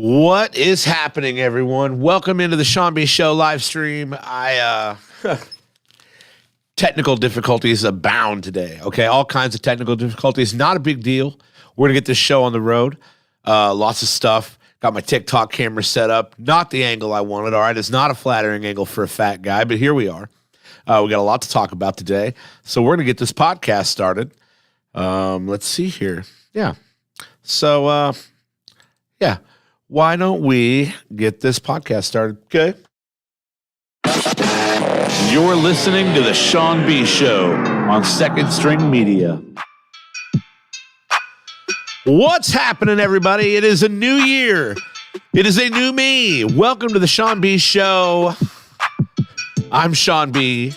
What is happening, everyone? Welcome into the Sean B. Show live stream. Technical difficulties abound today, okay? All kinds of technical difficulties. Not a big deal. We're going to get this show on the road. Lots of stuff. Got my TikTok camera set up. Not the angle I wanted, all right? It's not a flattering angle for a fat guy, but here we are. We got a lot to talk about today. So we're going to get this podcast started. Let's see here. Yeah. So, yeah. Why don't we get this podcast started? Okay. You're listening to the Sean B. Show on Second String Media. What's happening, everybody? It is a new year. It is a new me. Welcome to the Sean B. Show. I'm Sean B.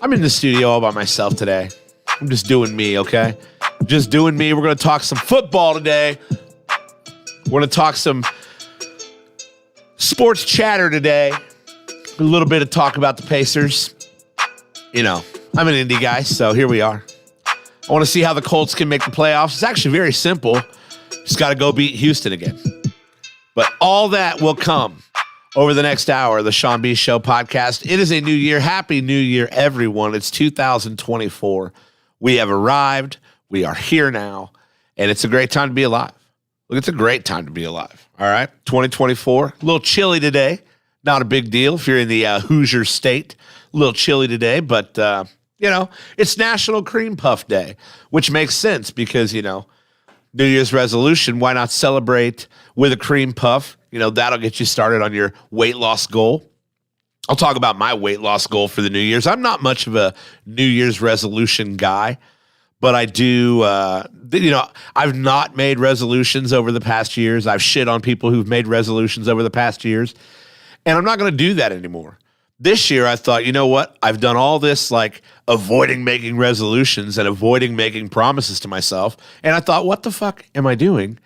I'm in the studio all by myself today. I'm just doing me, okay? Just doing me. We're going to talk some football today. We're going to talk some sports chatter today. A little bit of talk about the Pacers. You know, I'm an indie guy, so here we are. I want to see how the Colts can make the playoffs. It's actually very simple. Just got to go beat Houston again. But all that will come over the next hour of the Sean B. Show podcast. It is a new year. Happy New Year, everyone. It's 2024. We have arrived. We are here now. And it's a great time to be alive. Look, it's a great time to be alive. All right. 2024. A little chilly today. Not a big deal if you're in the Hoosier state. A little chilly today, but, you know, it's National Cream Puff Day, which makes sense because, you know, New Year's resolution, why not celebrate with a cream puff? You know, that'll get you started on your weight loss goal. I'll talk about my weight loss goal for the New Year's. I'm not much of a New Year's resolution guy. But I do, you know, I've not made resolutions over the past years. I've shit on people who've made resolutions over the past years. And I'm not going to do that anymore. This year, I thought, you know what? I've done all this, like, avoiding making resolutions and avoiding making promises to myself. And I thought, what the fuck am I doing?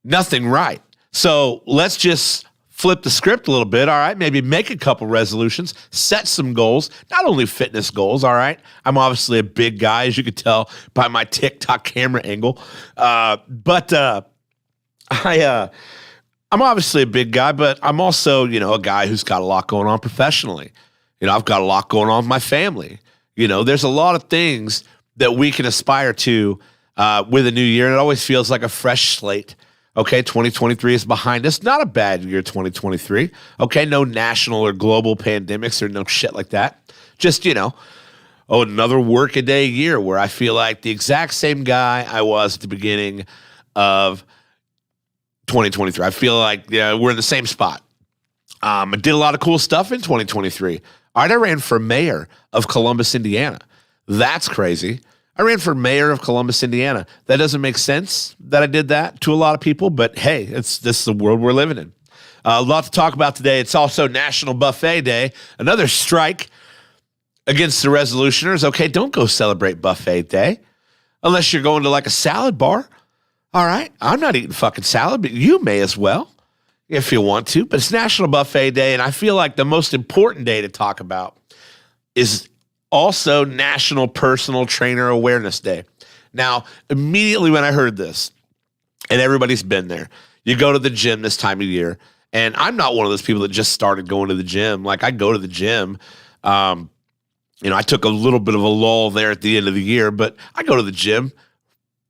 Nothing right. So let's just flip the script a little bit, all right? Maybe make a couple resolutions, set some goals, not only fitness goals, all right? I'm obviously a big guy, as you could tell by my TikTok camera angle. But I'm obviously a big guy, but I'm also, you know, a guy who's got a lot going on professionally. You know, I've got a lot going on with my family. You know, there's a lot of things that we can aspire to with a new year, and it always feels like a fresh slate. Okay, 2023 is behind us. Not a bad year, 2023. Okay, no national or global pandemics or no shit like that. Just, you know, another work-a-day year where I feel like the exact same guy I was at the beginning of 2023. I feel like we're in the same spot. I did a lot of cool stuff in 2023. All right, I ran for mayor of Columbus, Indiana. That's crazy. I ran for mayor of Columbus, Indiana. That doesn't make sense that I did that to a lot of people, but hey, this is the world we're living in. A lot to talk about today. It's also National Buffet Day, another strike against the resolutioners. Okay, don't go celebrate Buffet Day unless you're going to like a salad bar. All right, I'm not eating fucking salad, but you may as well if you want to. But it's National Buffet Day, and I feel like the most important day to talk about is also National Personal Trainer Awareness Day. Now, immediately when I heard this, and everybody's been there, you go to the gym this time of year, and I'm not one of those people that just started going to the gym. Like, I go to the gym. You know, I took a little bit of a lull there at the end of the year, but I go to the gym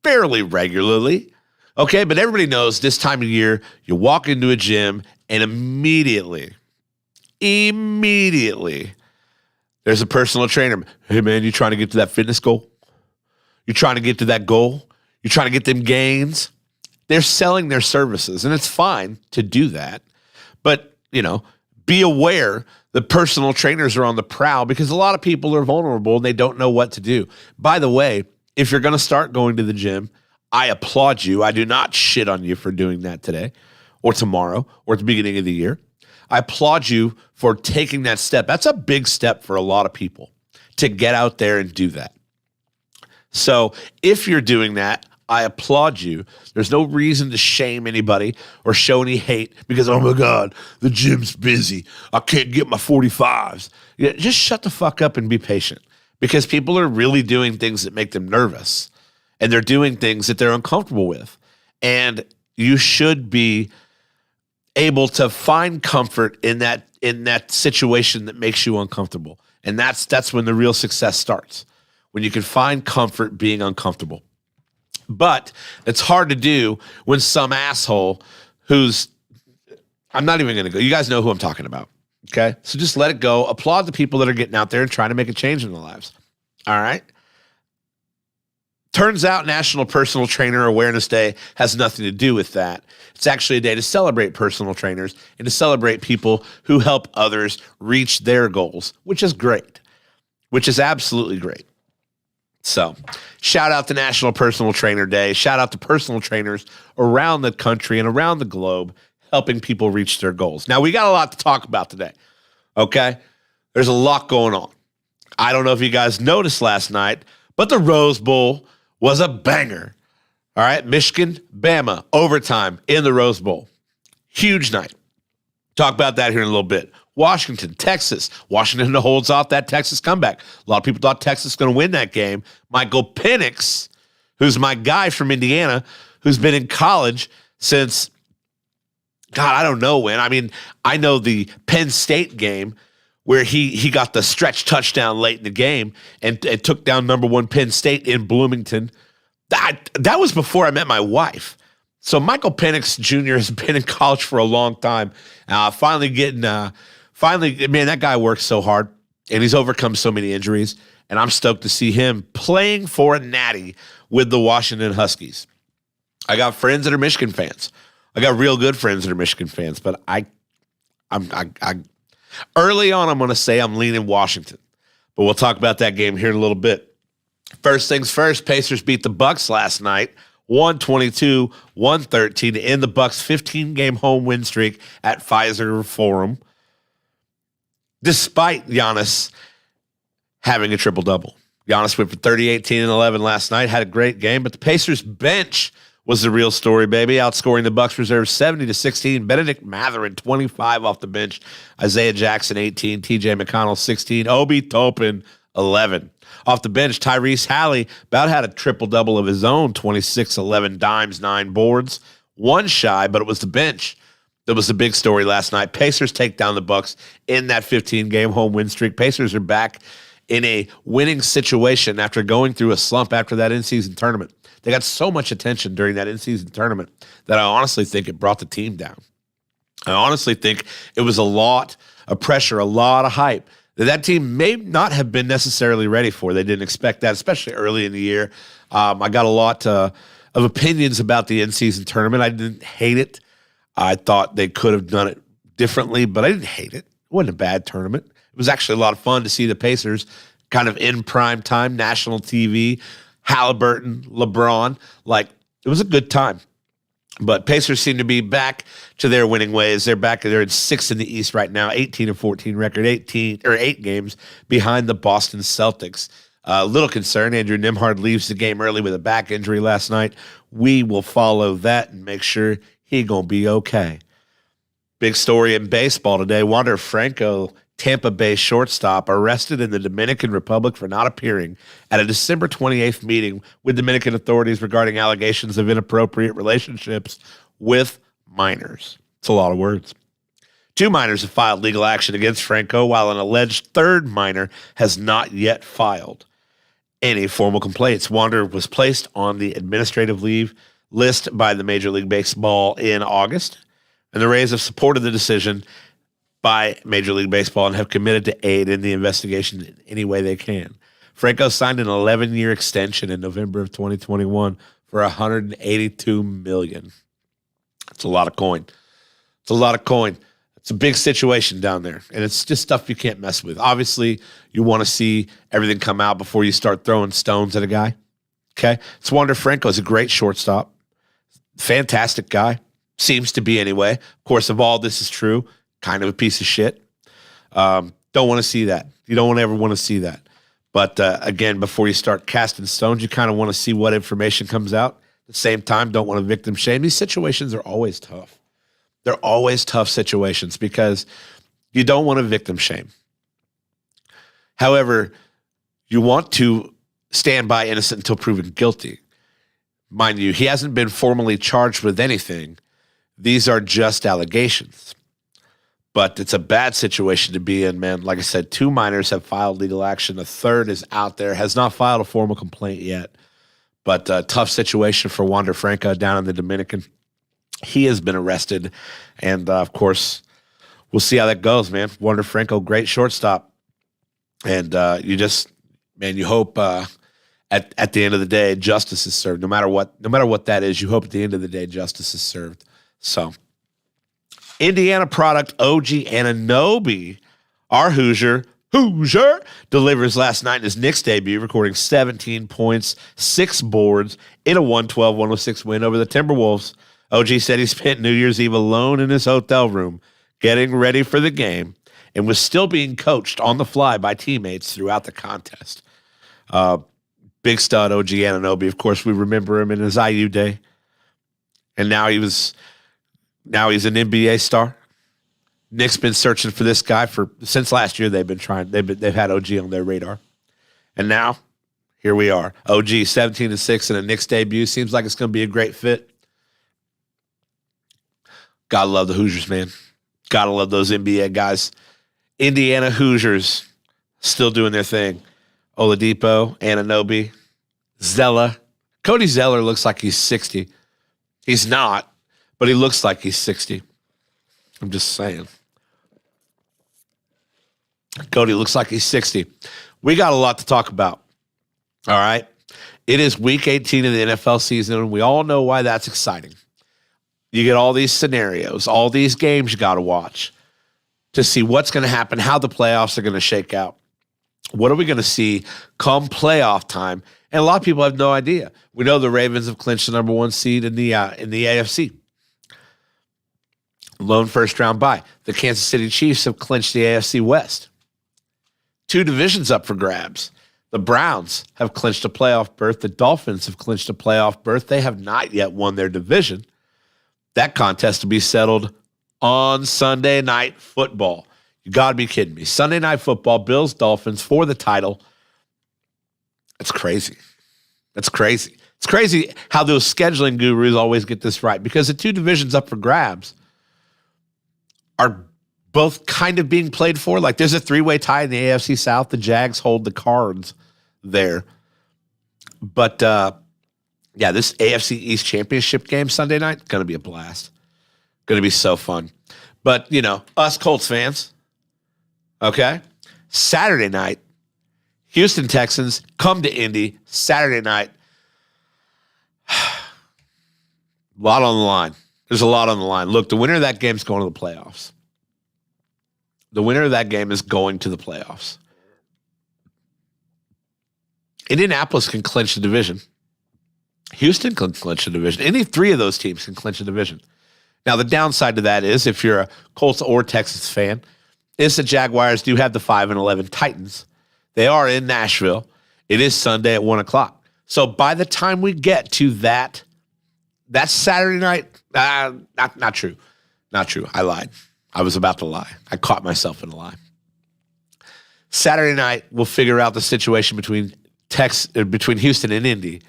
fairly regularly. Okay, but everybody knows this time of year, you walk into a gym, and immediately, there's a personal trainer. Hey, man, you trying to get to that fitness goal? You trying to get to that goal? You trying to get them gains? They're selling their services, and it's fine to do that. But, you know, be aware that personal trainers are on the prowl because a lot of people are vulnerable and they don't know what to do. By the way, if you're going to start going to the gym, I applaud you. I do not shit on you for doing that today or tomorrow or at the beginning of the year. I applaud you for taking that step. That's a big step for a lot of people to get out there and do that. So if you're doing that, I applaud you. There's no reason to shame anybody or show any hate because, oh my God, the gym's busy. I can't get my 45s. Yeah, just shut the fuck up and be patient because people are really doing things that make them nervous and they're doing things that they're uncomfortable with. And you should be able to find comfort in that situation that makes you uncomfortable. And that's when the real success starts. When you can find comfort being uncomfortable. But it's hard to do when some asshole who's, I'm not even going to go. You guys know who I'm talking about. Okay. So just let it go. Applaud the people that are getting out there and trying to make a change in their lives. All right. Turns out National Personal Trainer Awareness Day has nothing to do with that. It's actually a day to celebrate personal trainers and to celebrate people who help others reach their goals, which is great, which is absolutely great. So shout out to National Personal Trainer Day. Shout out to personal trainers around the country and around the globe helping people reach their goals. Now, we got a lot to talk about today, okay? There's a lot going on. I don't know if you guys noticed last night, but the Rose Bowl was a banger. All right, Michigan, Bama, overtime in the Rose Bowl. Huge night. Talk about that here in a little bit. Washington, Texas. Washington holds off that Texas comeback. A lot of people thought Texas was going to win that game. Michael Penix, who's my guy from Indiana, who's been in college since, God, I don't know when. I mean, I know the Penn State game where he got the stretch touchdown late in the game and took down number 1 Penn State in Bloomington. That was before I met my wife. So Michael Penix Jr. has been in college for a long time. Finally, man, that guy works so hard, and he's overcome so many injuries, and I'm stoked to see him playing for a Natty with the Washington Huskies. I got friends that are Michigan fans. I got real good friends that are Michigan fans, but I'm early on, I'm going to say I'm leaning Washington, but we'll talk about that game here in a little bit. First things first, Pacers beat the Bucks last night, 122-113 to end the Bucks' 15-game home win streak at Pfizer Forum, despite Giannis having a triple-double. Giannis went for 30, 18, and 11 last night, had a great game, but the Pacers bench was the real story, baby, outscoring the Bucks reserves 70-16. Benedict Mathurin, 25 off the bench. Isaiah Jackson, 18. TJ McConnell, 16. Obi Toppin, 11. Off the bench, Tyrese Halley about had a triple-double of his own, 26, 11 dimes, 9 boards. One shy, but it was the bench that was the big story last night. Pacers take down the Bucks in that 15-game home win streak. Pacers are back in a winning situation after going through a slump after that in-season tournament. They got so much attention during that in-season tournament that I honestly think it brought the team down. I honestly think it was a lot of pressure, a lot of hype that team may not have been necessarily ready for. They didn't expect that, especially early in the year. I got a lot of opinions about the in-season tournament. I didn't hate it. I thought they could have done it differently, but I didn't hate it. It wasn't a bad tournament. It was actually a lot of fun to see the Pacers kind of in prime time, national TV, Halliburton, LeBron. Like, it was a good time. But Pacers seem to be back to their winning ways. They're back. They're in 6th in the East right now, 18-14 record, 8 games behind the Boston Celtics. Little concern. Andrew Nembhard leaves the game early with a back injury last night. We will follow that and make sure he gonna be okay. Big story in baseball today. Wander Franco, Tampa Bay shortstop, arrested in the Dominican Republic for not appearing at a December 28th meeting with Dominican authorities regarding allegations of inappropriate relationships with minors. It's a lot of words. 2 minors have filed legal action against Franco, while an alleged third minor has not yet filed any formal complaints. Wander was placed on the administrative leave list by the Major League Baseball in August, and the Rays have supported the decision by Major League Baseball and have committed to aid in the investigation in any way they can. Franco signed an 11-year extension in November of 2021 for $182 million. That's a lot of coin. It's a lot of coin. It's a big situation down there, and it's just stuff you can't mess with. Obviously, you want to see everything come out before you start throwing stones at a guy. Okay? Wander Franco is a great shortstop. Fantastic guy. Seems to be anyway. Of course, if all this is true, kind of a piece of shit. Don't want to see that. You don't ever want to see that. But again, before you start casting stones, you kind of want to see what information comes out. At the same time, don't want to victim shame. These situations are always tough. They're always tough situations because you don't want to victim shame. However, you want to stand by innocent until proven guilty. Mind you, he hasn't been formally charged with anything. These are just allegations. But it's a bad situation to be in, man. Like I said, 2 minors have filed legal action. A third is out there, has not filed a formal complaint yet. But tough situation for Wander Franco down in the Dominican. He has been arrested. And, of course, we'll see how that goes, man. Wander Franco, great shortstop. And you hope at the end of the day, justice is served. No matter what that is, you hope at the end of the day, justice is served. So, Indiana product OG Anunoby, our Hoosier, delivers last night in his Knicks debut, recording 17 points, 6 boards in a 112-106 win over the Timberwolves. OG said he spent New Year's Eve alone in his hotel room, getting ready for the game, and was still being coached on the fly by teammates throughout the contest. Big stud OG Anunoby. Of course, we remember him in his IU day. And now he's an NBA star. Knicks been searching for this guy since last year. They've had OG on their radar. And now, here we are. OG 17-6 in a Knicks debut. Seems like it's going to be a great fit. Gotta love the Hoosiers, man. Gotta love those NBA guys. Indiana Hoosiers still doing their thing. Oladipo, Anunoby, Zella. Cody Zeller looks like he's 60. He's not, but he looks like he's 60. I'm just saying. Cody looks like he's 60. We got a lot to talk about. All right. It is week 18 of the NFL season, and we all know why that's exciting. You get all these scenarios, all these games you got to watch to see what's going to happen, how the playoffs are going to shake out. What are we going to see come playoff time? And a lot of people have no idea. We know the Ravens have clinched the number 1 seed in the AFC. Lone first round bye. The Kansas City Chiefs have clinched the AFC West. 2 divisions up for grabs. The Browns have clinched a playoff berth. The Dolphins have clinched a playoff berth. They have not yet won their division. That contest will be settled on Sunday Night Football. You got to be kidding me. Sunday Night Football, Bills, Dolphins for the title. It's crazy. That's crazy. It's crazy how those scheduling gurus always get this right, because the 2 divisions up for grabs are both kind of being played for. Like, there's a 3-way tie in the AFC South. The Jags hold the cards there. But, this AFC East Championship game Sunday night, going to be a blast. Going to be so fun. But, us Colts fans, okay? Saturday night, Houston Texans come to Indy. Saturday night, a lot on the line. There's a lot on the line. Look, the winner of that game is going to the playoffs. The winner of that game is going to the playoffs. Indianapolis can clinch the division. Houston can clinch the division. Any 3 of those teams can clinch the division. Now, the downside to that is, if you're a Colts or Texas fan, is the Jaguars do have the 5-11 Titans. They are in Nashville. It is Sunday at 1 o'clock. So by the time we get to that Saturday night, not true. Not true. I lied. I was about to lie. I caught myself in a lie. Saturday night, we'll figure out the situation between Houston and Indy.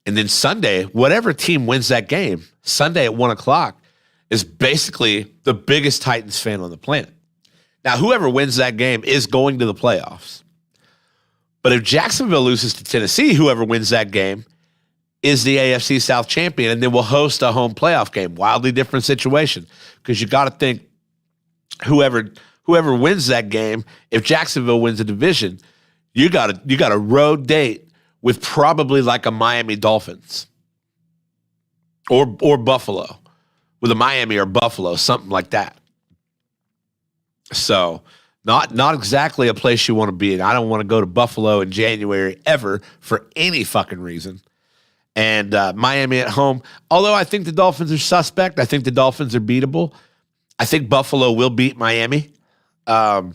And then Sunday, whatever team wins that game, Sunday at 1 o'clock, is basically the biggest Titans fan on the planet. Now, whoever wins that game is going to the playoffs. But if Jacksonville loses to Tennessee, whoever wins that game is the AFC South champion, and then we'll host a home playoff game. Wildly different situation, because you got to think whoever wins that game, if Jacksonville wins the division, you got a road date with probably like a Miami Dolphins or Buffalo, with a Miami or Buffalo, something like that. So not exactly a place you want to be in. I don't want to go to Buffalo in January ever for any fucking reason. And Miami at home, although I think the Dolphins are suspect, I think the Dolphins are beatable. I think Buffalo will beat Miami. I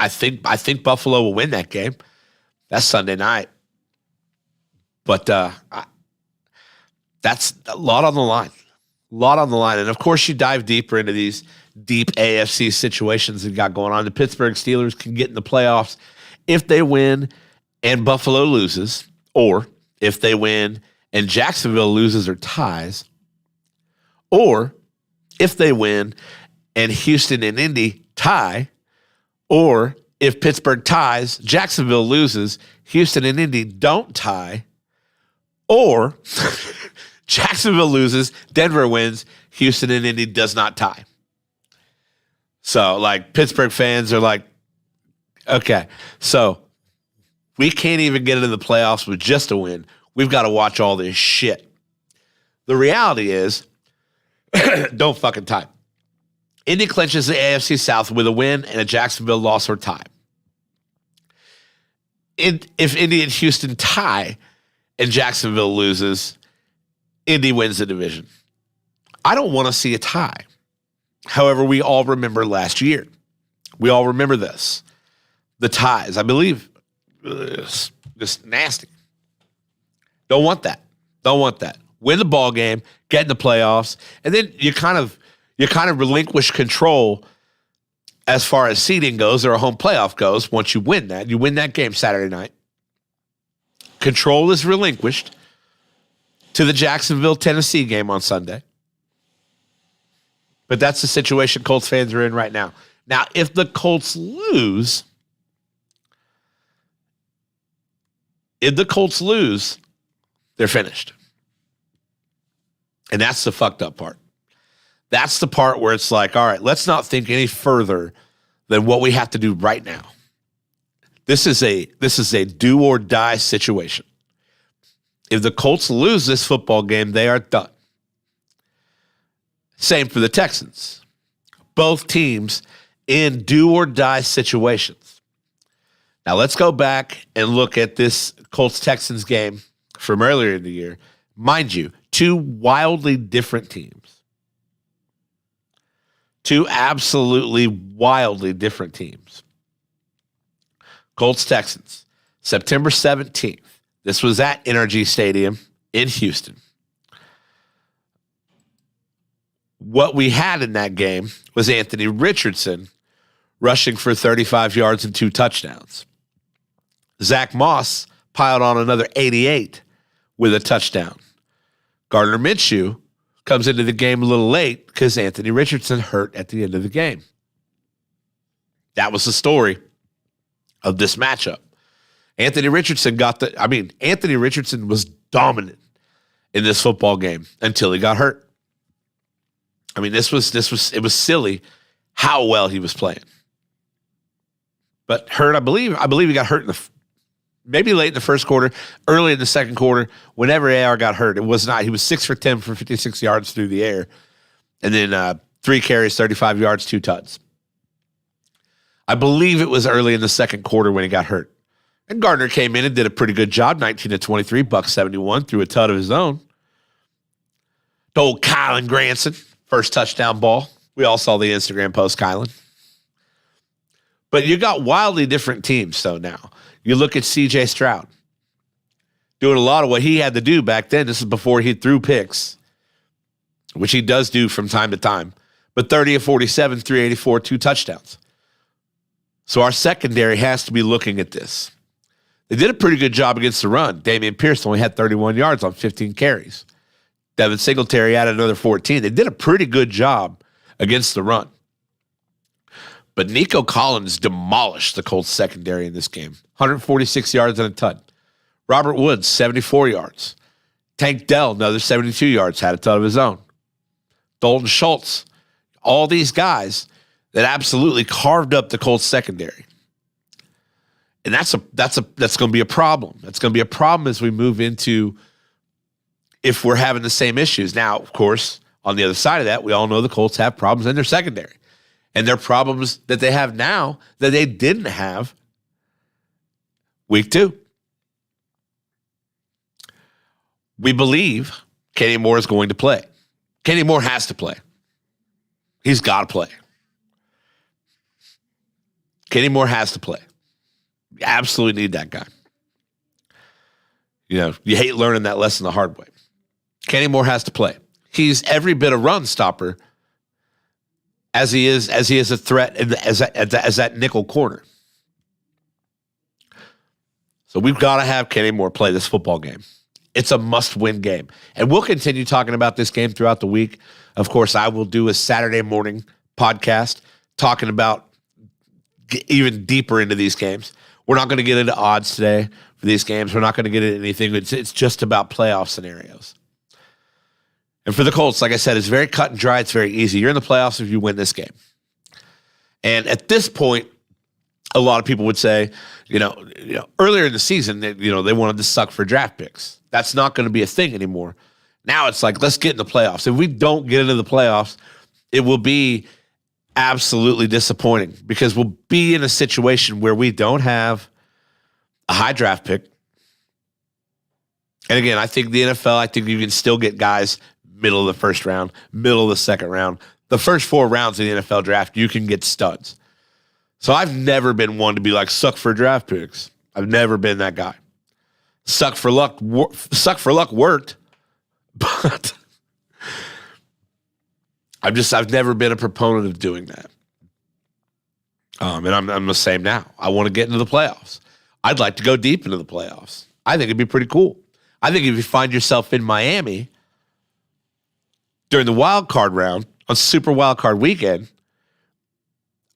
think Buffalo will win that game. That's Sunday night. But that's a lot on the line. A lot on the line. And, of course, you dive deeper into these deep AFC situations that got going on. The Pittsburgh Steelers can get in the playoffs if they win and Buffalo loses, or if they win and Jacksonville loses or ties, or if they win and Houston and Indy tie, or if Pittsburgh ties, Jacksonville loses, Houston and Indy don't tie, or Jacksonville loses, Denver wins, Houston and Indy does not tie. So, like, Pittsburgh fans are like, okay, so we can't even get into the playoffs with just a win. We've got to watch all this shit. The reality is, don't fucking tie. Indy clinches the AFC South with a win and a Jacksonville loss or tie. If Indy and Houston tie and Jacksonville loses, Indy wins the division. I don't want to see a tie. However, we all remember last year. We all remember this. The ties, I believe, just nasty. Don't want that. Don't want that. Win the ball game, get in the playoffs, and then you kind of relinquish control as far as seeding goes or a home playoff goes. Once you win that game Saturday night. Control is relinquished to the Jacksonville, Tennessee game on Sunday. But that's the situation Colts fans are in right now. Now, if the Colts lose, they're finished. And that's the fucked up part. That's the part where it's like, all right, let's not think any further than what we have to do right now. This is a do or die situation. If the Colts lose this football game, they are done. Same for the Texans. Both teams in do or die situations. Now let's go back and look at this Colts-Texans game from earlier in the year. Mind you, two wildly different teams. Two absolutely wildly different teams. Colts-Texans, September 17th. This was at NRG Stadium in Houston. What we had in that game was Anthony Richardson rushing for 35 yards and 2 touchdowns. Zach Moss piled on another 88 with a touchdown. Gardner Minshew comes into the game a little late because Anthony Richardson hurt at the end of the game. That was the story of this matchup. Anthony Richardson was dominant in this football game until he got hurt. I mean, it was silly how well he was playing. But hurt, I believe he got hurt maybe late in the first quarter, early in the second quarter. Whenever AR got hurt, it was not. He was 6 for 10 for 56 yards through the air, and then 3 carries, 35 yards, 2 tuds. I believe it was early in the second quarter when he got hurt. And Gardner came in and did a pretty good job, 19 to 23, $171, threw a tud of his own. To old Kylan Granson, first touchdown ball. We all saw the Instagram post, Kylan. But you got wildly different teams, though, now. You look at C.J. Stroud doing a lot of what he had to do back then. This is before he threw picks, which he does do from time to time. But 30 of 47, 384, 2 touchdowns. So our secondary has to be looking at this. They did a pretty good job against the run. Damian Pierce only had 31 yards on 15 carries. Devin Singletary added another 14. They did a pretty good job against the run. But Nico Collins demolished the Colts secondary in this game. 146 yards and a tud. Robert Woods, 74 yards. Tank Dell, another 72 yards, had a tud of his own. Dalton Schultz, all these guys that absolutely carved up the Colts secondary. And that's going to be a problem. That's going to be a problem as we move into if we're having the same issues. Now, of course, on the other side of that, we all know the Colts have problems in their secondary. And they're problems that they have now that they didn't have week 2. We believe Kenny Moore is going to play. Kenny Moore has to play. He's got to play. Kenny Moore has to play. You absolutely need that guy. You know, you hate learning that lesson the hard way. Kenny Moore has to play. He's every bit a run stopper as he is a threat as that nickel corner. So we've got to have Kenny Moore play this football game. It's a must-win game. And we'll continue talking about this game throughout the week. Of course, I will do a Saturday morning podcast talking about even deeper into these games. We're not going to get into odds today for these games. We're not going to get into anything. It's just about playoff scenarios. And for the Colts, like I said, it's very cut and dry. It's very easy. You're in the playoffs if you win this game. And at this point, a lot of people would say, earlier in the season, they wanted to suck for draft picks. That's not going to be a thing anymore. Now it's like, let's get in the playoffs. If we don't get into the playoffs, it will be absolutely disappointing because we'll be in a situation where we don't have a high draft pick. And again, I think the NFL, I think you can still get guys middle of the first round, middle of the second round. The first 4 rounds of the NFL draft, you can get studs. So I've never been one to be like, suck for draft picks. I've never been that guy. Suck for luck worked, but I've never been a proponent of doing that. And I'm the same now. I want to get into the playoffs. I'd like to go deep into the playoffs. I think it'd be pretty cool. I think if you find yourself in Miami during the wild card round on Super Wild Card Weekend,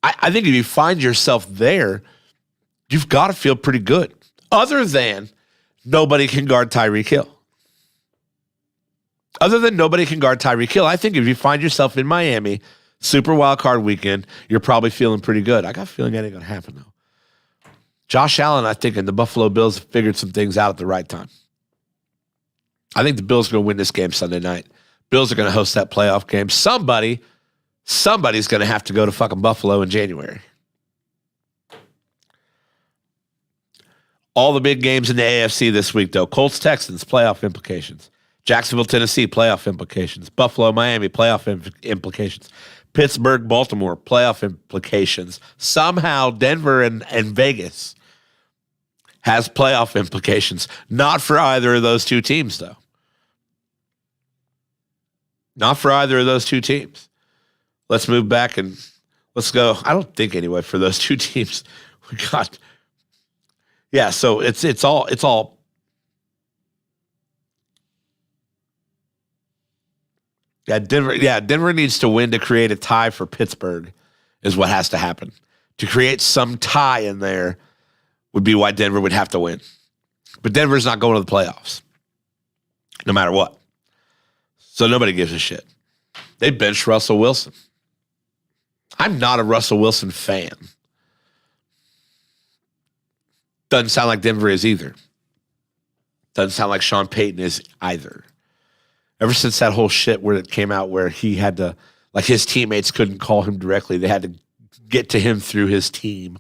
I think if you find yourself there, you've got to feel pretty good. Other than nobody can guard Tyreek Hill. Other than nobody can guard Tyreek Hill, I think if you find yourself in Miami, Super Wild Card Weekend, you're probably feeling pretty good. I got a feeling that ain't going to happen, though. Josh Allen, I think, and the Buffalo Bills have figured some things out at the right time. I think the Bills are going to win this game Sunday night. Bills are going to host that playoff game. Somebody's going to have to go to fucking Buffalo in January. All the big games in the AFC this week, though. Colts, Texans, playoff implications. Jacksonville, Tennessee, playoff implications. Buffalo, Miami, playoff implications. Pittsburgh, Baltimore, playoff implications. Somehow, Denver and Vegas has playoff implications. Not for either of those two teams, though. Not for either of those two teams. Let's move back and let's go. I don't think anyway for those two teams. We got, so it's all. Denver needs to win to create a tie for Pittsburgh is what has to happen. To create some tie in there would be why Denver would have to win. But Denver's not going to the playoffs, no matter what. So nobody gives a shit. They benched Russell Wilson. I'm not a Russell Wilson fan. Doesn't sound like Denver is either. Doesn't sound like Sean Payton is either. Ever since that whole shit where it came out where he had to, like his teammates couldn't call him directly. They had to get to him through his team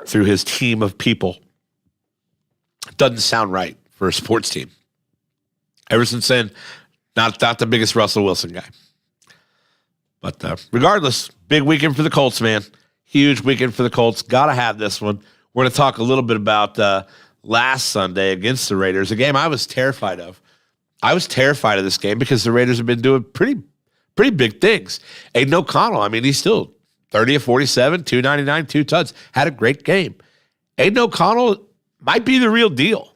of people. Doesn't sound right for a sports team. Ever since then, not the biggest Russell Wilson guy. But regardless, big weekend for the Colts, man. Huge weekend for the Colts. Got to have this one. We're going to talk a little bit about last Sunday against the Raiders, a game I was terrified of. I was terrified of this game because the Raiders have been doing pretty big things. Aiden O'Connell, I mean, he's still 30 of 47, 299, 2 tuds. Had a great game. Aiden O'Connell might be the real deal.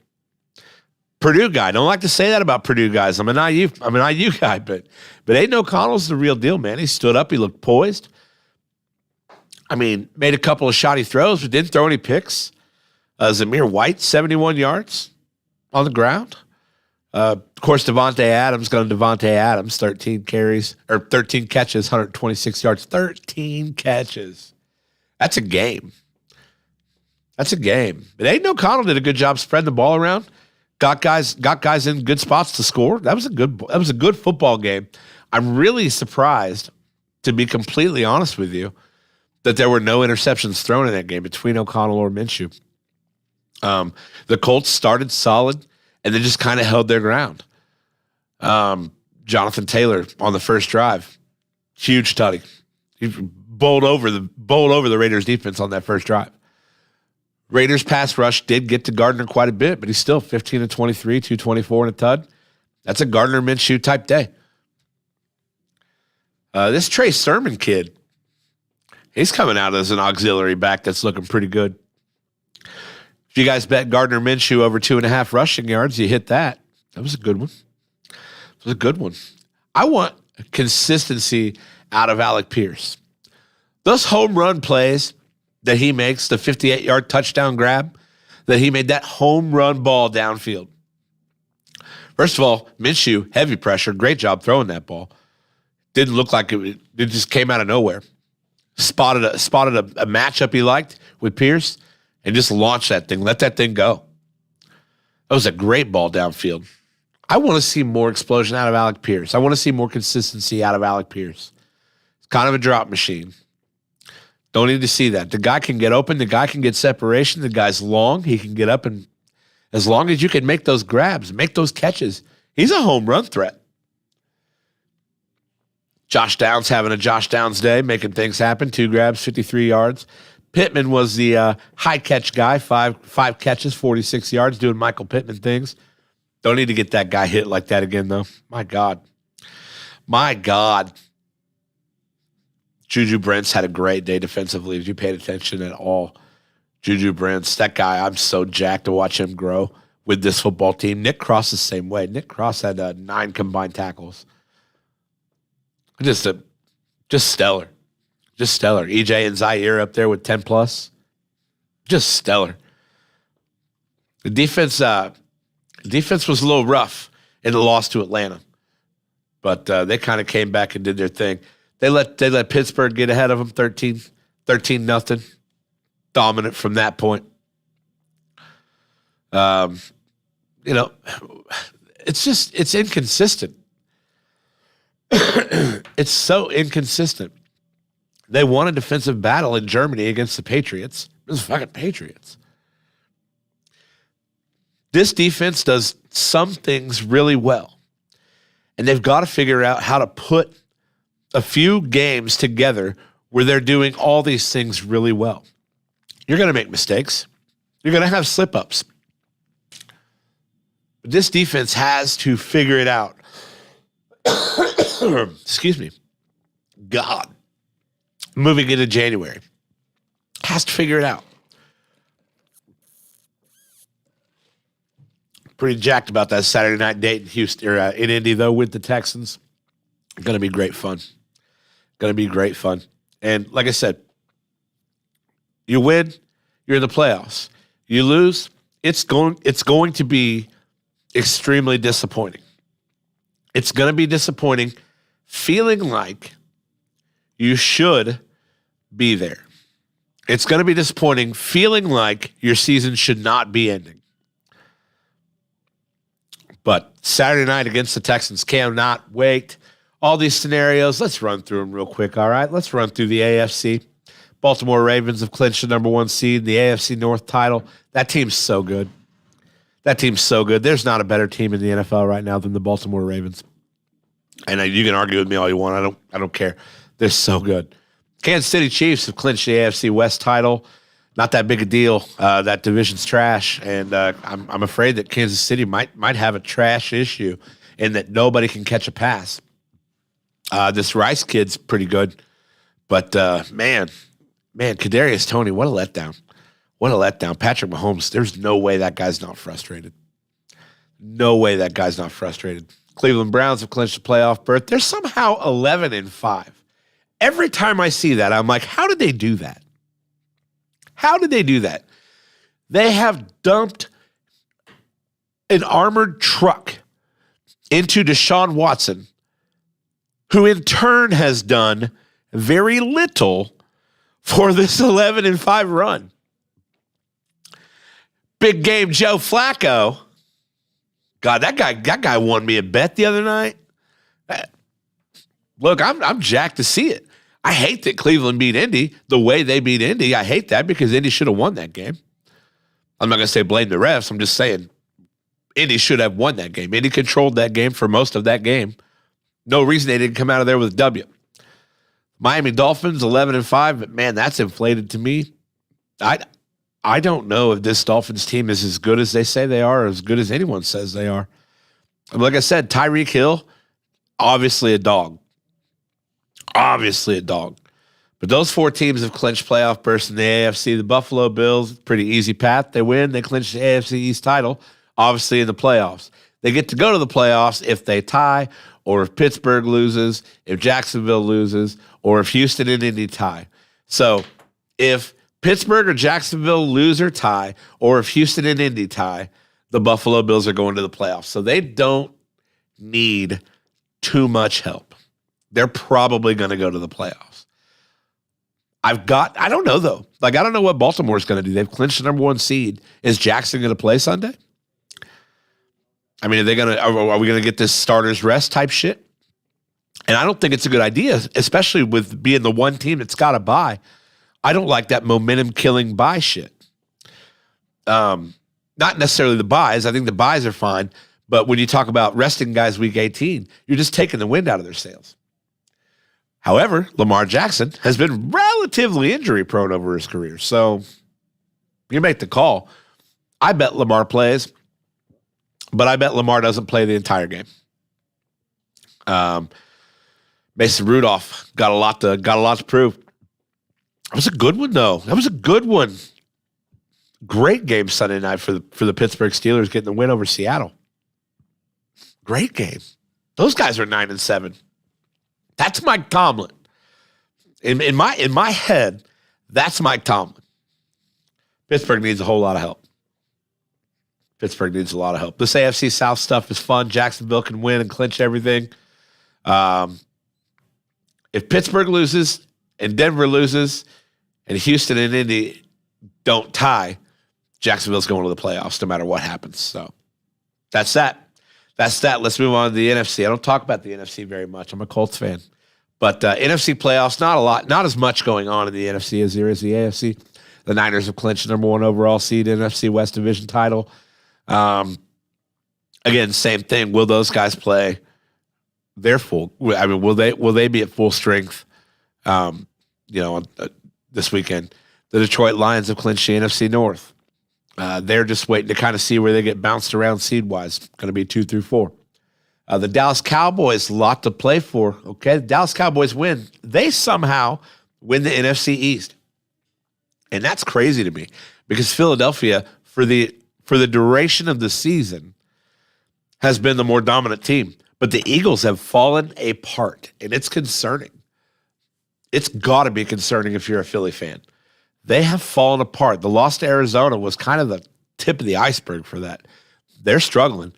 Purdue guy. Don't like to say that about Purdue guys. I'm an IU guy, but Aiden O'Connell's the real deal, man. He stood up. He looked poised. I mean, made a couple of shoddy throws, but didn't throw any picks. Zamir White, 71 yards on the ground. Of course, Devontae Adams, 13 catches, 126 yards, 13 catches. That's a game. But Aiden O'Connell did a good job spreading the ball around. Got guys in good spots to score. That was a good football game. I'm really surprised, to be completely honest with you, that there were no interceptions thrown in that game between O'Connell or Minshew. The Colts started solid and they just kind of held their ground. Jonathan Taylor on the first drive, huge tutty. He bowled over the Raiders defense on that first drive. Raiders pass rush did get to Gardner quite a bit, but he's still 15 of 23, 224 and a tud. That's a Gardner Minshew type day. This Trey Sermon kid, he's coming out as an auxiliary back that's looking pretty good. If If you guys bet Gardner Minshew over 2.5 rushing yards, you hit that. That was a good one. It was a good one. I want consistency out of Alec Pierce. Those home run plays that he makes, the 58-yard touchdown grab, that he made that home run ball downfield. First of all, Minshew, heavy pressure, great job throwing that ball. Didn't look like it just came out of nowhere. Spotted a matchup he liked with Pierce and just launched that thing, let that thing go. That was a great ball downfield. I want to see more explosion out of Alec Pierce. I want to see more consistency out of Alec Pierce. It's kind of a drop machine. Don't need to see that. The guy can get open. The guy can get separation. The guy's long. He can get up, and as long as you can make those grabs, make those catches, he's a home run threat. Josh Downs having a Josh Downs day, making things happen. 2 grabs, 53 yards. Pittman was the high catch guy, five catches, 46 yards, doing Michael Pittman things. Don't need to get that guy hit like that again, though. My God. My God. Juju Brents had a great day defensively. If you paid attention at all, Juju Brents, that guy, I'm so jacked to watch him grow with this football team. Nick Cross the same way. Nick Cross had 9 combined tackles. Just stellar. Just stellar. EJ and Zaire up there with 10 plus. Just stellar. The defense was a little rough in the loss to Atlanta, but they kind of came back and did their thing. They let Pittsburgh get ahead of them 13-0. Dominant from that point. It's inconsistent. It's so inconsistent. They won a defensive battle in Germany against the Patriots. It was fucking Patriots. This defense does some things really well, and they've got to figure out how to put a few games together where they're doing all these things really well. You're going to make mistakes. You're going to have slip-ups. But this defense has to figure it out. Excuse me. God. Moving into January. Has to figure it out. Pretty jacked about that Saturday night date in Houston, or in Indy, though, with the Texans. Going to be great fun. Going to be great fun. And like I said, you win, you're in the playoffs. You lose, it's going to be extremely disappointing. It's going to be disappointing, feeling like you should be there. It's going to be disappointing, feeling like your season should not be ending. But Saturday night against the Texans, cannot wait. All these scenarios, let's run through them real quick, all right? Let's run through the AFC. Baltimore Ravens have clinched the number 1 seed, the AFC North title. That team's so good. That team's so good. There's not a better team in the NFL right now than the Baltimore Ravens. And you can argue with me all you want. I don't care. They're so good. Kansas City Chiefs have clinched the AFC West title. Not that big a deal. That division's trash, and I'm afraid that Kansas City might have a trash issue in that nobody can catch a pass. This Rice kid's pretty good, but man, Kadarius Toney, what a letdown. What a letdown. Patrick Mahomes, there's no way that guy's not frustrated. No way that guy's not frustrated. Cleveland Browns have clinched a playoff berth. They're somehow 11-5. Every time I see that, I'm like, how did they do that? How did they do that? They have dumped an armored truck into Deshaun Watson, who in turn has done very little for this 11-5 run. Big game Joe Flacco. God, that guy won me a bet the other night. Look, I'm jacked to see it. I hate that Cleveland beat Indy the way they beat Indy. I hate that because Indy should have won that game. I'm not going to say blame the refs. I'm just saying Indy should have won that game. Indy controlled that game for most of that game. No reason they didn't come out of there with a W. Miami Dolphins 11-5, but man, that's inflated to me. I don't know if this Dolphins team is as good as they say they are, or as good as anyone says they are. Like I said, Tyreek Hill, obviously a dog. Obviously a dog. But those 4 teams have clinched playoff berths in the AFC. The Buffalo Bills, pretty easy path. They win. They clinch the AFC East title, obviously in the playoffs. They get to go to the playoffs if they tie, or if Pittsburgh loses, if Jacksonville loses, or if Houston and Indy tie. So if Pittsburgh or Jacksonville lose or tie, or if Houston and Indy tie, the Buffalo Bills are going to the playoffs. So they don't need too much help. They're probably going to go to the playoffs. I don't know, though. I don't know what Baltimore's going to do. They've clinched the number 1 seed. Is Jackson going to play Sunday? I mean, are we going to get this starters rest type shit? And I don't think it's a good idea, especially with being the one team that's got to bye. I don't like that momentum killing bye shit. Not necessarily the buys. I think the buys are fine. But when you talk about resting guys week 18, you're just taking the wind out of their sails. However, Lamar Jackson has been relatively injury prone over his career. So you make the call. I bet Lamar plays, but I bet Lamar doesn't play the entire game. Mason Rudolph got a lot to prove. That was a good one, though. That was a good one. Great game Sunday night for the Pittsburgh Steelers getting the win over Seattle. Great game. Those guys are 9-7. That's Mike Tomlin. In my head, that's Mike Tomlin. Pittsburgh needs a whole lot of help. This AFC South stuff is fun. Jacksonville can win and clinch everything. If Pittsburgh loses and Denver loses and Houston and Indy don't tie, Jacksonville's going to the playoffs no matter what happens. So that's that. Let's move on to the NFC. I don't talk about the NFC very much. I'm a Colts fan. But NFC playoffs, not as much going on in the NFC as there is the AFC. The Niners have clinched the number 1 overall seed NFC West Division title. Again, same thing. Will those guys play their full? I mean, will they be at full strength? This weekend, the Detroit Lions have clinched the NFC North. They're just waiting to kind of see where they get bounced around seed-wise. Going to be 2 through 4. The Dallas Cowboys, a lot to play for. Okay, the Dallas Cowboys win. They somehow win the NFC East. And that's crazy to me because Philadelphia, for the duration of the season, has been the more dominant team. But the Eagles have fallen apart, and it's concerning. It's got to be concerning if you're a Philly fan. They have fallen apart. The loss to Arizona was kind of the tip of the iceberg for that. They're struggling.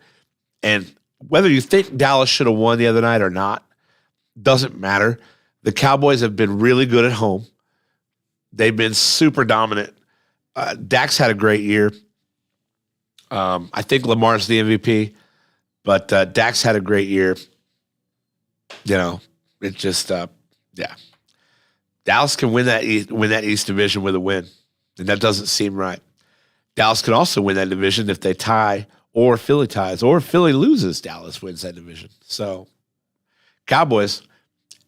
And whether you think Dallas should have won the other night or not, doesn't matter. The Cowboys have been really good at home. They've been super dominant. Dak's had a great year. I think Lamar's the MVP, but Dak's had a great year. It just, yeah. Dallas can win that East Division with a win, and that doesn't seem right. Dallas can also win that division if they tie or Philly ties, or if Philly loses, Dallas wins that division. So, Cowboys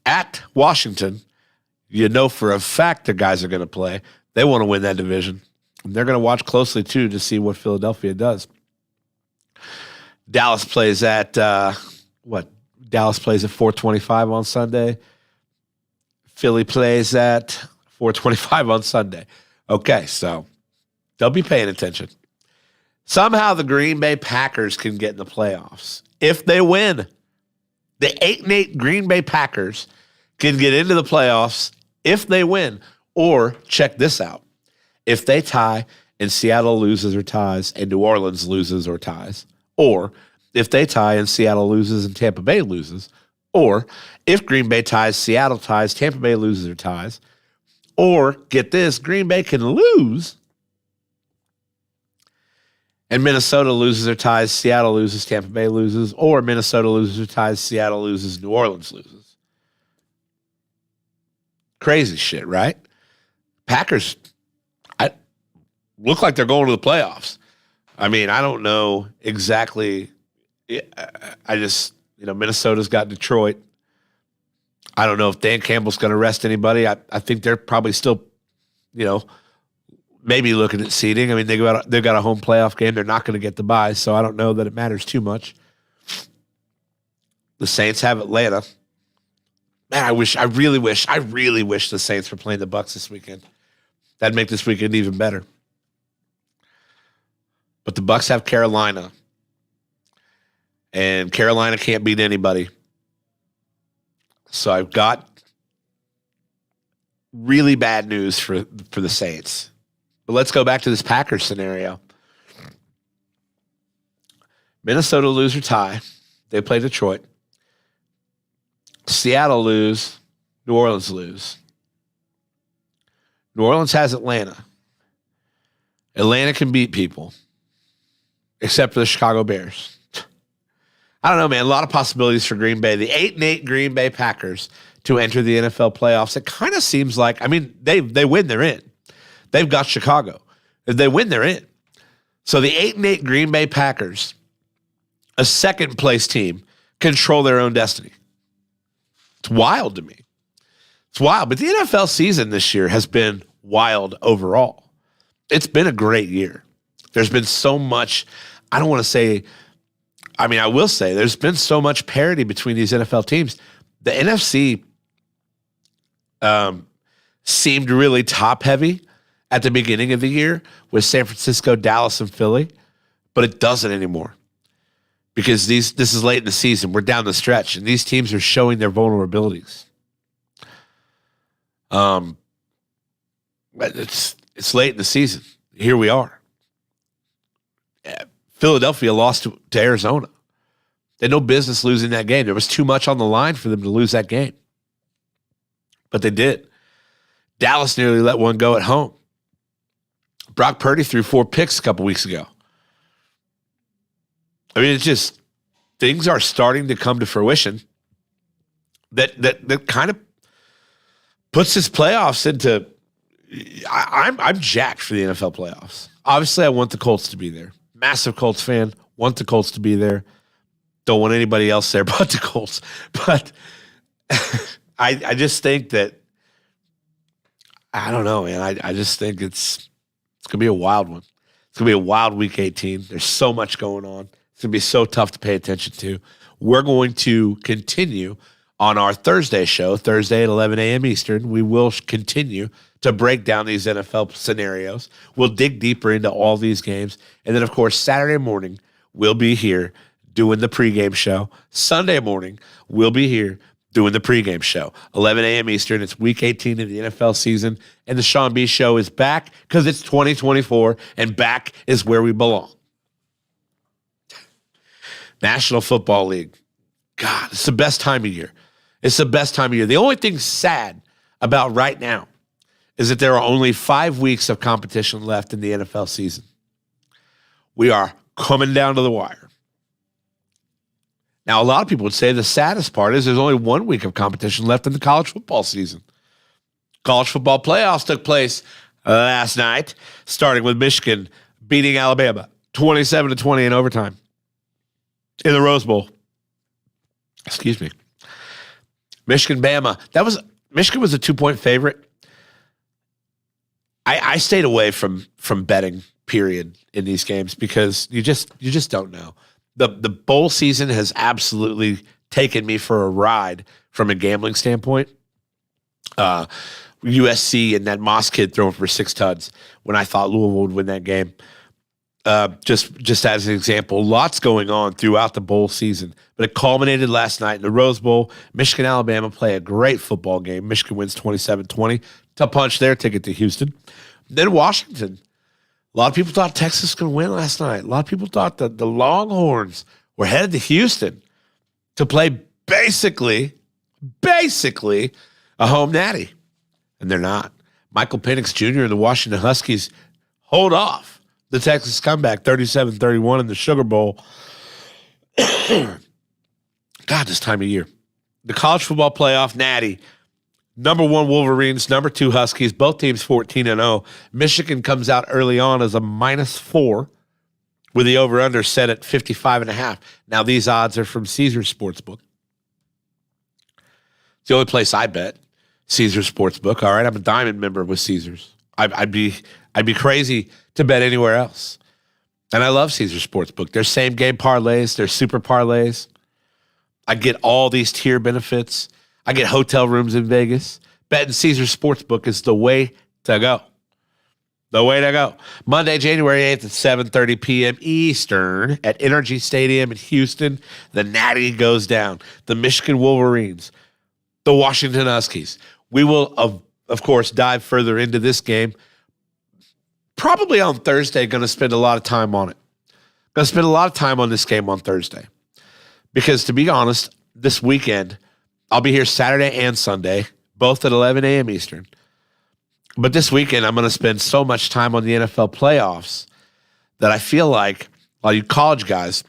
at Washington, for a fact the guys are going to play. They want to win that division. And they're going to watch closely, too, to see what Philadelphia does. Dallas plays at, Dallas plays at 4:25 on Sunday. Philly plays at 4:25 on Sunday. Okay, so they'll be paying attention. Somehow the Green Bay Packers can get in the playoffs. If they win, the 8-8 Green Bay Packers can get into the playoffs if they win. Or, check this out, if they tie and Seattle loses or ties and New Orleans loses or ties, or if they tie and Seattle loses and Tampa Bay loses, or if Green Bay ties, Seattle ties, Tampa Bay loses or ties, or, get this, Green Bay can lose and Minnesota loses or ties, Seattle loses, Tampa Bay loses, or Minnesota loses or ties, Seattle loses, New Orleans loses. Crazy shit, right? Packers look like they're going to the playoffs. I mean, I don't know exactly. I just, Minnesota's got Detroit. I don't know if Dan Campbell's going to rest anybody. I think they're probably still, maybe looking at seeding. I mean, they've got a home playoff game. They're not going to get the bye, so I don't know that it matters too much. The Saints have Atlanta. Man, I really wish the Saints were playing the Bucs this weekend. That'd make this weekend even better. But the Bucs have Carolina, and Carolina can't beat anybody. So I've got really bad news for the Saints. But let's go back to this Packers scenario. Minnesota lose or tie. They play Detroit. Seattle lose. New Orleans lose. New Orleans has Atlanta. Atlanta can beat people, except for the Chicago Bears. I don't know, man. A lot of possibilities for Green Bay. The 8-8 Green Bay Packers to enter the NFL playoffs. It kind of seems like, I mean, they win, they're in. They've got Chicago. If they win, they're in. So the 8-8 Green Bay Packers, a second place team, control their own destiny. It's wild to me. It's wild. But the NFL season this year has been wild overall. It's been a great year. There's been so much, I don't want to say, I mean, I will say there's been so much parity between these NFL teams. The NFC seemed really top heavy at the beginning of the year with San Francisco, Dallas, and Philly, but it doesn't anymore because this is late in the season. We're down the stretch, and these teams are showing their vulnerabilities. But it's late in the season. Here we are. Philadelphia lost to Arizona. They had no business losing that game. There was too much on the line for them to lose that game. But they did. Dallas nearly let one go at home. Brock Purdy threw 4 picks a couple weeks ago. I mean, it's just things are starting to come to fruition that kind of puts this playoffs into. I'm jacked for the NFL playoffs. Obviously, I want the Colts to be there. Massive Colts fan. Want the Colts to be there. Don't want anybody else there but the Colts. But I just think that, I don't know, man. I just think it's going to be a wild one. It's going to be a wild Week 18. There's so much going on. It's going to be so tough to pay attention to. We're going to continue on our Thursday show, Thursday at 11 a.m. Eastern. We will continue to break down these NFL scenarios. We'll dig deeper into all these games. And then, of course, Saturday morning, we'll be here doing the pregame show. Sunday morning, we'll be here doing the pregame show. 11 a.m. Eastern. It's Week 18 of the NFL season. And the Sean B. Show is back because it's 2024, and back is where we belong. National Football League. God, it's the best time of year. It's the best time of year. The only thing sad about right now is that there are only 5 weeks of competition left in the NFL season. We are coming down to the wire. Now, a lot of people would say the saddest part is there's only 1 week of competition left in the college football season. College football playoffs took place last night, starting with Michigan beating Alabama 27-20 in overtime in the Rose Bowl. Excuse me. Michigan-Bama. Michigan was a 2-point favorite. I stayed away from betting, period, in these games because you just don't know. The bowl season has absolutely taken me for a ride from a gambling standpoint. USC and that Moss kid throwing for 6 tuds when I thought Louisville would win that game. Just as an example, lots going on throughout the bowl season, but it culminated last night in the Rose Bowl. Michigan, Alabama play a great football game. Michigan wins 27-20 to punch their ticket to Houston. Then Washington. A lot of people thought Texas was going to win last night. A lot of people thought that the Longhorns were headed to Houston to play basically a home natty, and they're not. Michael Penix Jr. and the Washington Huskies hold off the Texas comeback, 37-31 in the Sugar Bowl. God, this time of year. The college football playoff, Natty. Number 1 Wolverines, number 2 Huskies, both teams 14-0. Michigan comes out early on as a -4 with the over-under set at 55.5. Now, these odds are from Caesars Sportsbook. It's the only place I bet, Caesars Sportsbook. All right, I'm a diamond member with Caesars. I'd be crazy to bet anywhere else. And I love Caesars Sportsbook. There's same game parlays. There's super parlays. I get all these tier benefits. I get hotel rooms in Vegas. Betting Caesar Sportsbook is the way to go. The way to go. Monday, January 8th at 7:30 p.m. Eastern at Energy Stadium in Houston. The Natty goes down. The Michigan Wolverines. The Washington Huskies. We will, of course, dive further into this game. Probably on Thursday, going to spend a lot of time on it. Going to spend a lot of time on this game on Thursday. Because to be honest, this weekend, I'll be here Saturday and Sunday, both at 11 a.m. Eastern. But this weekend, I'm going to spend so much time on the NFL playoffs that I feel like all you college guys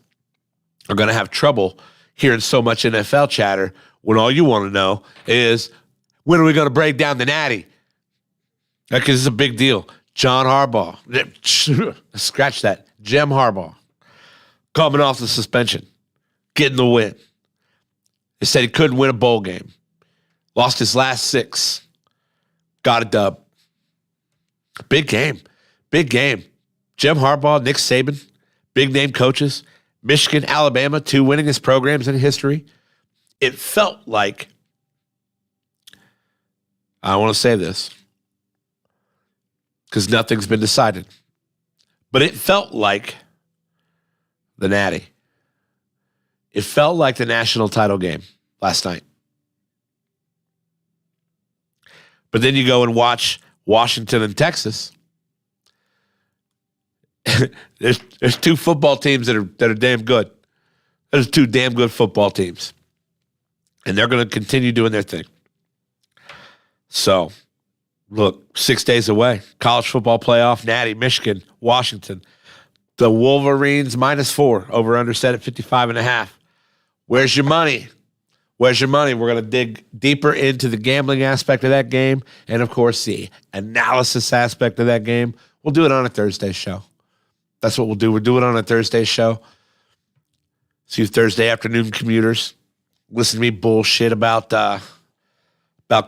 are going to have trouble hearing so much NFL chatter when all you want to know is, when are we going to break down the Natty? Because it's a big deal. John Harbaugh. Scratch that. Jim Harbaugh. Coming off the suspension. Getting the win. They said he couldn't win a bowl game. Lost his last 6. Got a dub. Big game. Big game. Jim Harbaugh, Nick Saban, big name coaches. Michigan, Alabama, 2 winningest programs in history. It felt like, I want to say this because nothing's been decided, but it felt like the Natty. It felt like the national title game last night. But then you go and watch Washington and Texas. There's 2 football teams that are damn good. There's 2 damn good football teams. And they're going to continue doing their thing. So, look, 6 days away. College football playoff, Natty, Michigan, Washington. The Wolverines -4. Over under set at 55.5. Where's your money? Where's your money? We're going to dig deeper into the gambling aspect of that game and, of course, the analysis aspect of that game. We'll do it on a Thursday show. That's what we'll do. We'll do it on a Thursday show. See you Thursday afternoon commuters. Listen to me bullshit about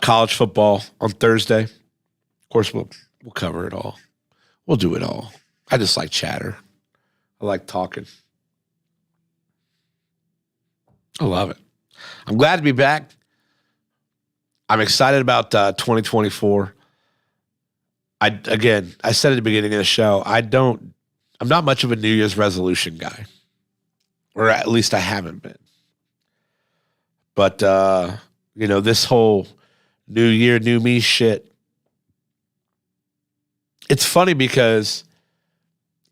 college football on Thursday. Of course, we'll cover it all. We'll do it all. I just like chatter. I like talking. I love it. I'm glad to be back. I'm excited about 2024. I said at the beginning of the show, I'm not much of a New Year's resolution guy. Or at least I haven't been. But, this whole new year, new me shit, it's funny because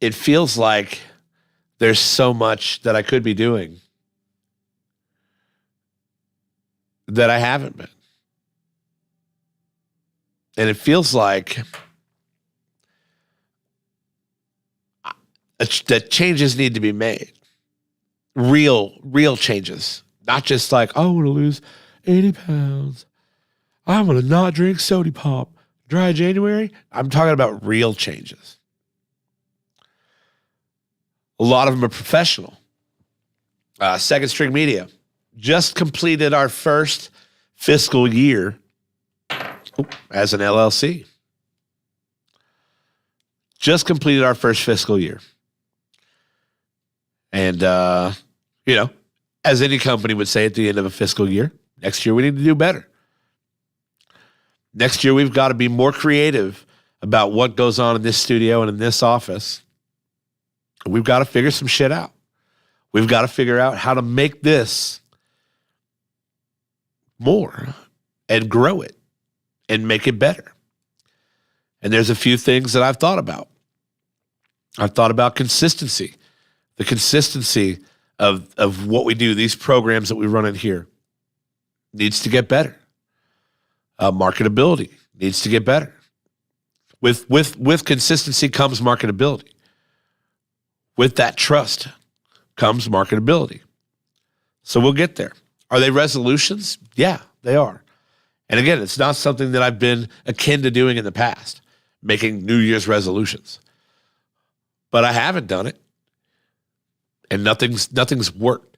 it feels like there's so much that I could be doing that I haven't been. And it feels like that changes need to be made. Real changes. Not just like, oh, I want to lose 80 pounds. I'm going to not drink soda pop. Dry January. I'm talking about real changes. A lot of them are professional. Second String Media just completed our first fiscal year as an LLC. Just completed our first fiscal year. And, as any company would say at the end of a fiscal year, next year we need to do better. Next year we've got to be more creative about what goes on in this studio and in this office. We've got to figure some shit out. We've got to figure out how to make this more and grow it and make it better. And there's a few things that I've thought about. I've thought about consistency. The consistency of what we do, these programs that we run in here, needs to get better. Marketability needs to get better. With consistency comes marketability. With that trust comes marketability. So we'll get there. Are they resolutions? Yeah, they are. And again, it's not something that I've been akin to doing in the past, making New Year's resolutions. But I haven't done it. And nothing's worked.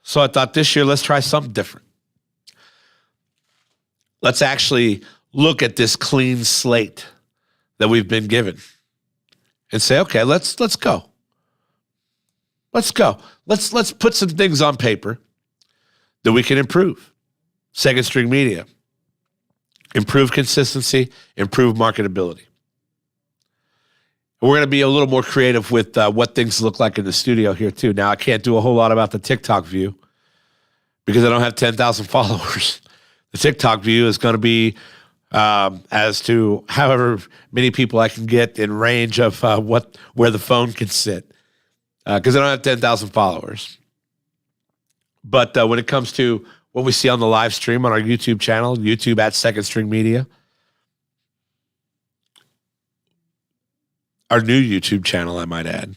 So I thought this year, let's try something different. Let's actually look at this clean slate that we've been given and say, okay, let's go. Let's go. Let's put some things on paper that we can improve. Second String Media. Improve consistency, improve marketability. We're going to be a little more creative with what things look like in the studio here, too. Now, I can't do a whole lot about the TikTok view because I don't have 10,000 followers. The TikTok view is going to be as to however many people I can get in range of where the phone can sit because I don't have 10,000 followers. But when it comes to what we see on the live stream on our YouTube channel, YouTube at Second String Media, our new YouTube channel, I might add,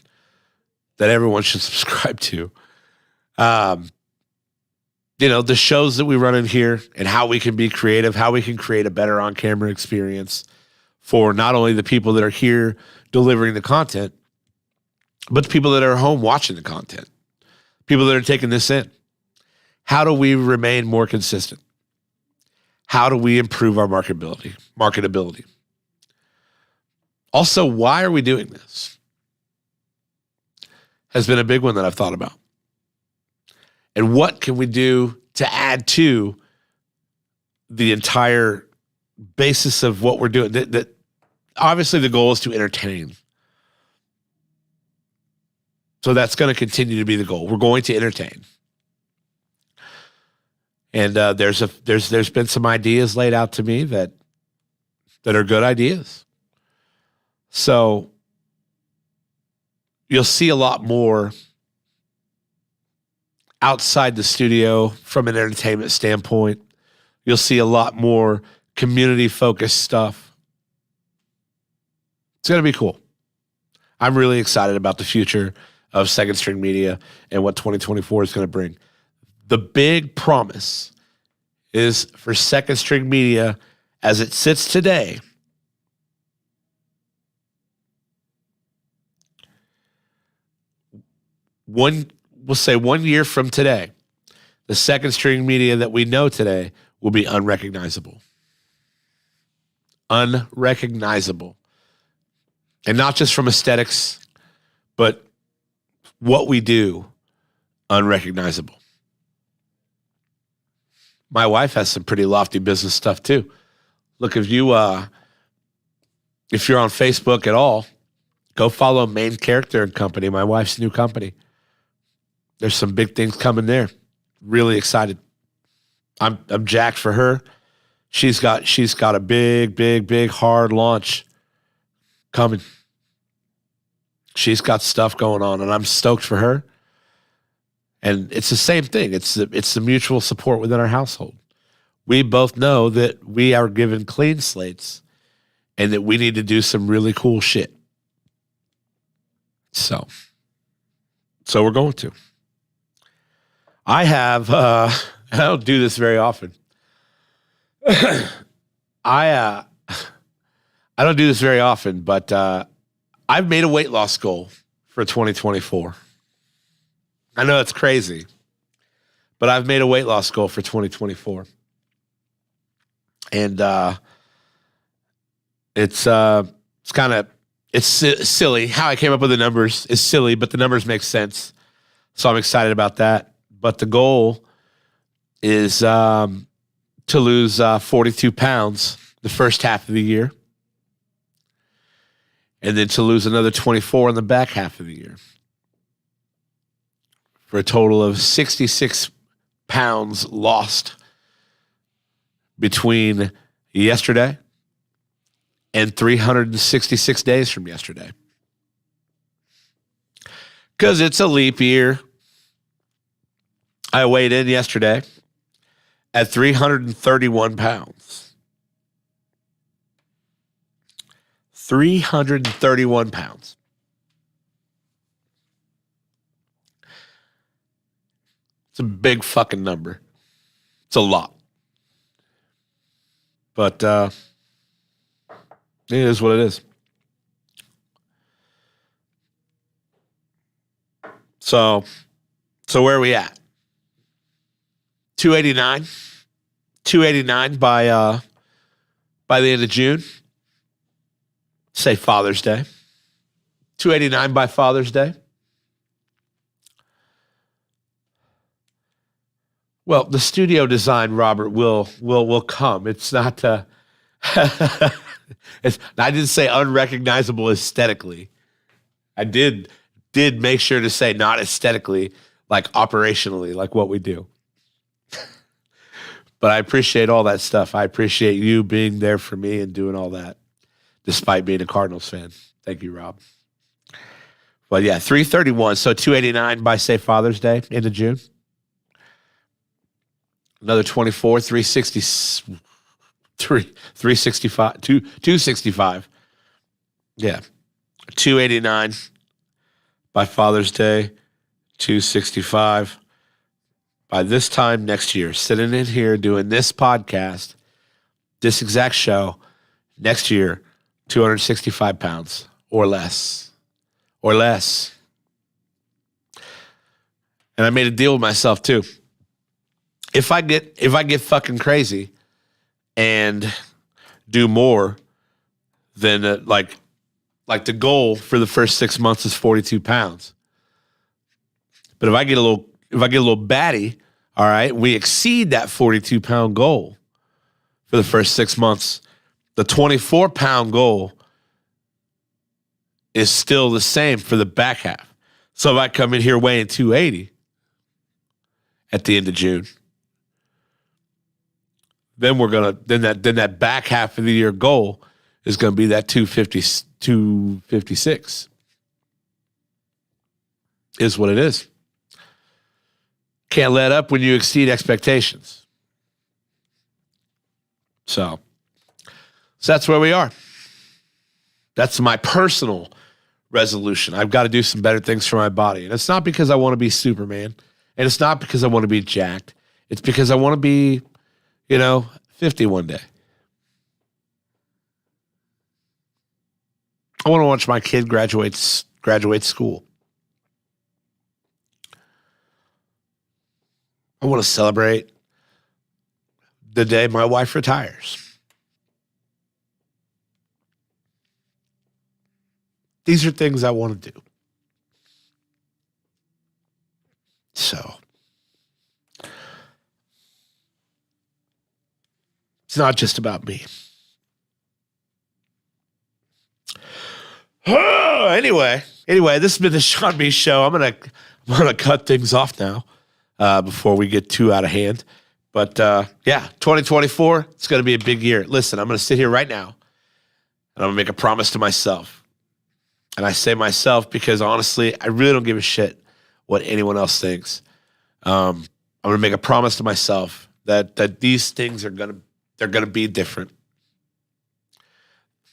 that everyone should subscribe to. The shows that we run in here and how we can be creative, how we can create a better on-camera experience for not only the people that are here delivering the content, but the people that are home watching the content, people that are taking this in. How do we remain more consistent? How do we improve our marketability? Also, why are we doing this? Has been a big one that I've thought about. And what can we do to add to the entire basis of what we're doing? That obviously the goal is to entertain. So that's going to continue to be the goal. We're going to entertain. And there's been some ideas laid out to me that are good ideas. So you'll see a lot more outside the studio from an entertainment standpoint. You'll see a lot more community-focused stuff. It's going to be cool. I'm really excited about the future of Second String Media and what 2024 is going to bring. The big promise is for Second String Media, as it sits today, we'll say 1 year from today, the Second String Media that we know today will be unrecognizable. Unrecognizable. And not just from aesthetics, but what we do, unrecognizable. My wife has some pretty lofty business stuff too. Look, if you're on Facebook at all, go follow Main Character and Company, my wife's new company. There's some big things coming there. Really excited. I'm jacked for her. She's got a big hard launch coming. She's got stuff going on, and I'm stoked for her. And it's the same thing. It's the mutual support within our household. We both know that we are given clean slates and that we need to do some really cool shit. So we're going to. I don't do this very often. I don't do this very often, but I've made a weight loss goal for 2024. I know it's crazy, but I've made a weight loss goal for 2024. And it's silly. How I came up with the numbers is silly, but the numbers make sense. So I'm excited about that. But the goal is to lose 42 pounds the first half of the year, and then to lose another 24 in the back half of the year, for a total of 66 pounds lost between yesterday and 366 days from yesterday. Because it's a leap year. I weighed in yesterday at 331 pounds. 331 pounds. It's a big fucking number. It's a lot. But it is what it is. So where are we at? 289. 289 by the end of June. Say Father's Day. 289 by Father's Day. Well, the studio design, Robert, will come. It's not. I didn't say unrecognizable aesthetically. I did make sure to say not aesthetically, like operationally, like what we do. But I appreciate all that stuff. I appreciate you being there for me and doing all that, despite being a Cardinals fan. Thank you, Rob. Well, yeah, 331. So 289 by, say, Father's Day into June. Another 24, 365, 265. Yeah. 289 by Father's Day, 265 by this time next year. Sitting in here doing this podcast, this exact show, next year, 265 pounds or less. Or less. And I made a deal with myself too. If I get fucking crazy and do more than like the goal for the first 6 months is 42 pounds. But if I get a little batty, all right, we exceed that 42 pound goal for the first 6 months. The 24 pound goal is still the same for the back half. So if I come in here weighing 280 at the end of June, then that back half of the year goal is going to be that 256. Is what it is. Can't let up when you exceed expectations. So that's where we are. That's my personal resolution. I've got to do some better things for my body. And it's not because I want to be Superman. And it's not because I want to be jacked. It's because I want to be, 50 one day. I want to watch my kid graduate school. I want to celebrate the day my wife retires. These are things I want to do. So, it's not just about me. Anyway, this has been the Sean B Show. I'm gonna cut things off now before we get too out of hand. But 2024, it's gonna be a big year. Listen, I'm gonna sit here right now and I'm gonna make a promise to myself. And I say myself because honestly, I really don't give a shit what anyone else thinks. I'm gonna make a promise to myself that these things they're gonna be different.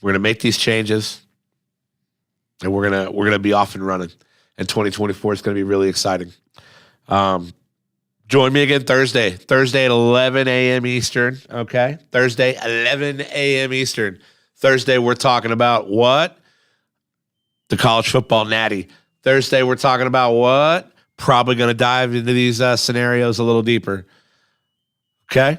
We're gonna make these changes. And we're gonna be off and running. And 2024 is gonna be really exciting. Join me again Thursday at 11 a.m. Eastern. Okay, Thursday 11 a.m. Eastern. Thursday we're talking about what? The college football natty. Thursday we're talking about what? Probably gonna dive into these scenarios a little deeper. Okay,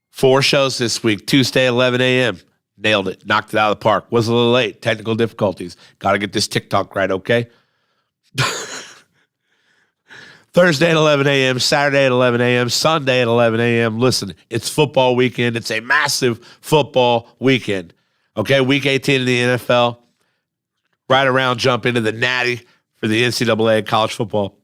4 shows this week. Tuesday 11 a.m. Nailed it. Knocked it out of the park. Was a little late. Technical difficulties. Got to get this TikTok right, okay? Thursday at 11 a.m., Saturday at 11 a.m., Sunday at 11 a.m. Listen, it's football weekend. It's a massive football weekend. Okay, week 18 in the NFL. Right around, jump into the Natty for the NCAA college football.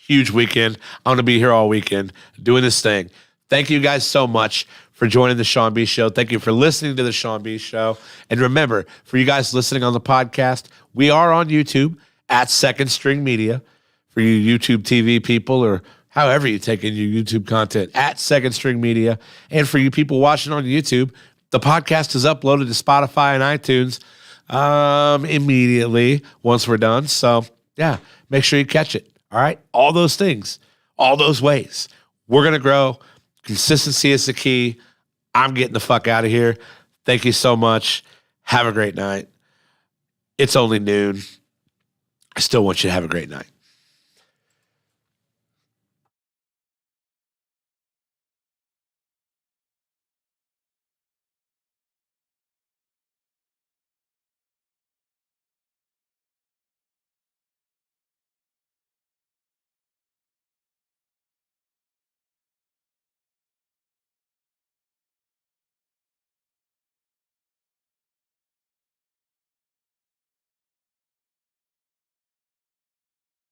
Huge weekend. I'm going to be here all weekend doing this thing. Thank you guys so much for joining the Sean B Show. Thank you for listening to the Sean B Show. And remember, for you guys listening on the podcast, we are on YouTube at Second String Media. For you YouTube TV people or however you take in your YouTube content, at Second String Media. And for you people watching on YouTube, the podcast is uploaded to Spotify and iTunes immediately once we're done. So, yeah, make sure you catch it. All right? All those things, all those ways. We're going to grow. Consistency is the key. I'm getting the fuck out of here. Thank you so much. Have a great night. It's only noon. I still want you to have a great night.